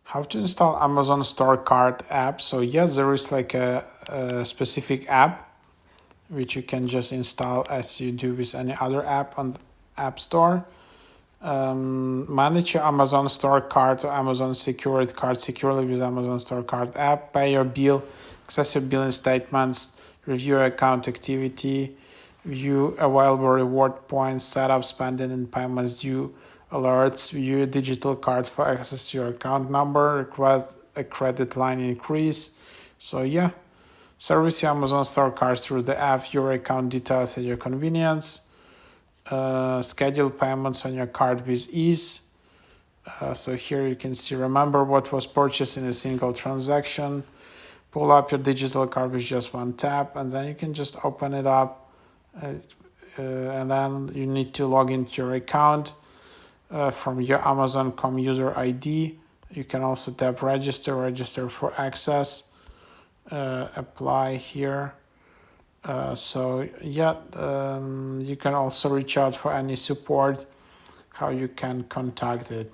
How to install Amazon Store Card app? So yes, there is like a specific app which you can just install as you do with any other app on the App Store. Manage your Amazon Store Card or Amazon Secured Card securely with Amazon Store Card app. Pay your bill, access your billing statements, review your account activity, view available reward points, set up spending and payments due alerts, view a digital card for access to your account number, request a credit line increase. So yeah, service your Amazon Store Card through the app, your account details at your convenience. Schedule payments on your card with ease. So here you can see, remember what was purchased in a single transaction. Pull up your digital card with just one tap, and then you can just open it up. And then you need to log into your account from your Amazon.com user ID. You can also tap register for access, apply here. So yeah, you can also reach out for any support, how you can contact it.